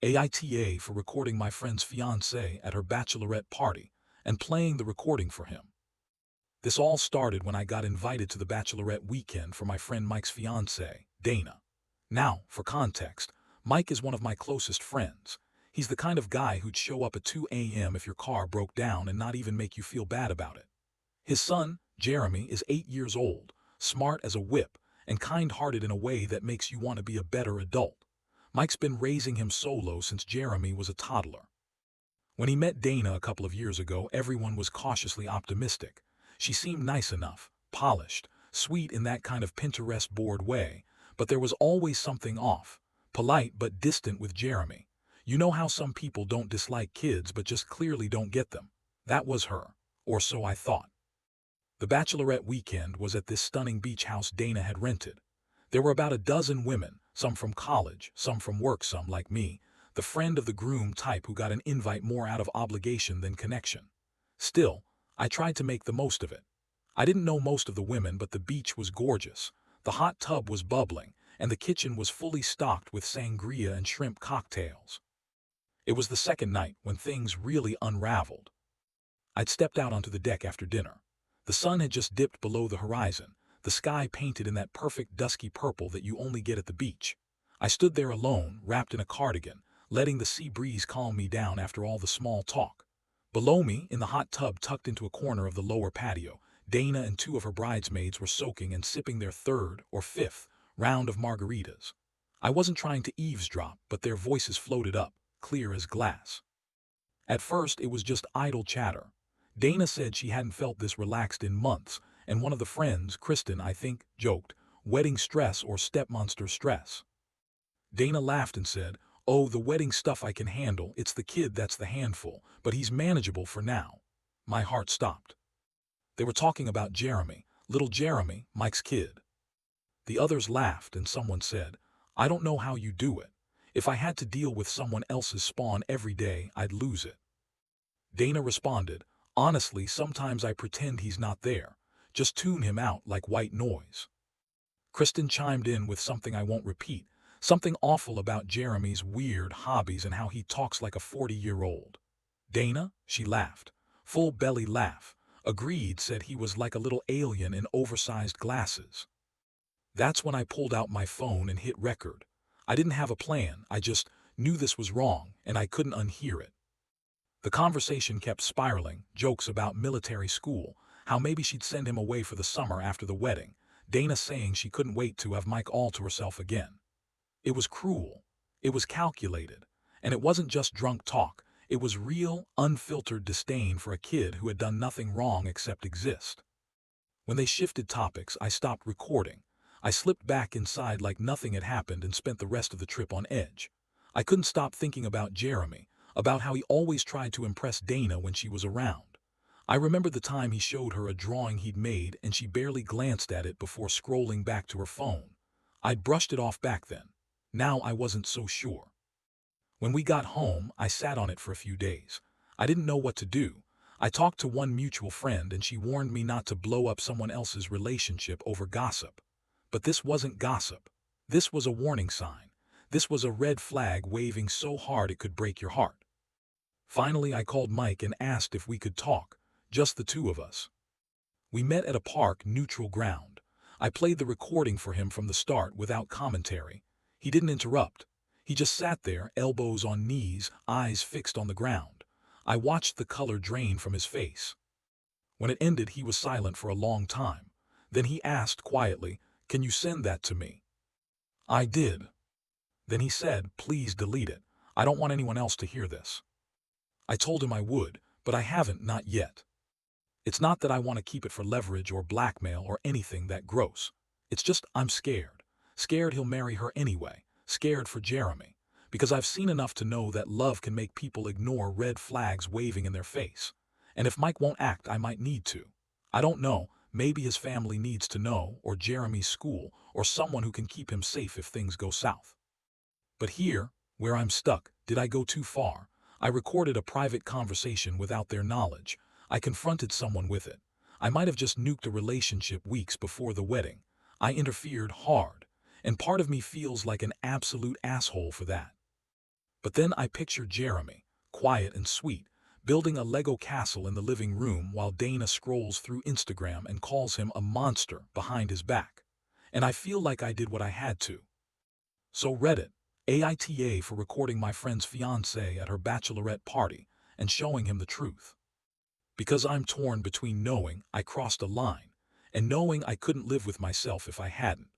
AITA for recording my friend's fiancée at her bachelorette party and playing the recording for him. This all started when I got invited to the bachelorette weekend for my friend Mike's fiancée, Dana. Now, for context, Mike is one of my closest friends. He's the kind of guy who'd show up at 2 a.m. if your car broke down and not even make you feel bad about it. His son, Jeremy, is 8 years old, smart as a whip, and kind-hearted in a way that makes you want to be a better adult. Mike's been raising him solo since Jeremy was a toddler. When he met Dana a couple of years ago, everyone was cautiously optimistic. She seemed nice enough, polished, sweet in that kind of Pinterest board way, but there was always something off, polite but distant with Jeremy. You know how some people don't dislike kids but just clearly don't get them? That was her, or so I thought. The bachelorette weekend was at this stunning beach house Dana had rented. There were about a dozen women, some from college, some from work, some like me, the friend of the groom type who got an invite more out of obligation than connection. Still, I tried to make the most of it. I didn't know most of the women, but the beach was gorgeous. The hot tub was bubbling, and the kitchen was fully stocked with sangria and shrimp cocktails. It was the second night when things really unraveled. I'd stepped out onto the deck after dinner. The sun had just dipped below the horizon, the sky painted in that perfect dusky purple that you only get at the beach. I stood there alone, wrapped in a cardigan, letting the sea breeze calm me down after all the small talk. Below me, in the hot tub tucked into a corner of the lower patio, Dana and 2 of her bridesmaids were soaking and sipping their 3rd or 5th round of margaritas. I wasn't trying to eavesdrop, but their voices floated up, clear as glass. At first, it was just idle chatter. Dana said she hadn't felt this relaxed in months, and one of the friends, Kristen, I think, joked, wedding stress or stepmonster stress. Dana laughed and said, "Oh, the wedding stuff I can handle, it's the kid that's the handful, but he's manageable for now." My heart stopped. They were talking about Jeremy, little Jeremy, Mike's kid. The others laughed and someone said, "I don't know how you do it. If I had to deal with someone else's spawn every day, I'd lose it." Dana responded, "Honestly, sometimes I pretend he's not there. Just tune him out like white noise." Kristen chimed in with something I won't repeat, something awful about Jeremy's weird hobbies and how he talks like a 40-year-old. Dana, she laughed, full belly laugh, agreed, said he was like a little alien in oversized glasses. That's when I pulled out my phone and hit record. I didn't have a plan, I just knew this was wrong, and I couldn't unhear it. The conversation kept spiraling, jokes about military school, how maybe she'd send him away for the summer after the wedding, Dana saying she couldn't wait to have Mike all to herself again. It was cruel, it was calculated, and it wasn't just drunk talk, it was real, unfiltered disdain for a kid who had done nothing wrong except exist. When they shifted topics, I stopped recording. I slipped back inside like nothing had happened and spent the rest of the trip on edge. I couldn't stop thinking about Jeremy, about how he always tried to impress Dana when she was around. I remember the time he showed her a drawing he'd made and she barely glanced at it before scrolling back to her phone. I'd brushed it off back then. Now I wasn't so sure. When we got home, I sat on it for a few days. I didn't know what to do. I talked to one mutual friend and she warned me not to blow up someone else's relationship over gossip. But this wasn't gossip. This was a warning sign. This was a red flag waving so hard it could break your heart. Finally, I called Mike and asked if we could talk, just the 2 of us. We met at a park, neutral ground. I played the recording for him from the start without commentary. He didn't interrupt. He just sat there, elbows on knees, eyes fixed on the ground. I watched the color drain from his face. When it ended, he was silent for a long time. Then he asked quietly, "Can you send that to me?" I did. Then he said, "Please delete it. I don't want anyone else to hear this." I told him I would, but I haven't, not yet. It's not that I want to keep it for leverage or blackmail or anything that gross. It's just I'm scared. Scared he'll marry her anyway. Scared for Jeremy. Because I've seen enough to know that love can make people ignore red flags waving in their face. And if Mike won't act, I might need to. I don't know. Maybe his family needs to know, or Jeremy's school, or someone who can keep him safe if things go south. But here, where I'm stuck, did I go too far? I recorded a private conversation without their knowledge. I confronted someone with it. I might have just nuked a relationship weeks before the wedding. I interfered hard, and part of me feels like an absolute asshole for that. But then I picture Jeremy, quiet and sweet, building a Lego castle in the living room while Dana scrolls through Instagram and calls him a monster behind his back. And I feel like I did what I had to. So Reddit, AITA for recording my friend's fiancée at her bachelorette party and showing him the truth. Because I'm torn between knowing I crossed a line and knowing I couldn't live with myself if I hadn't.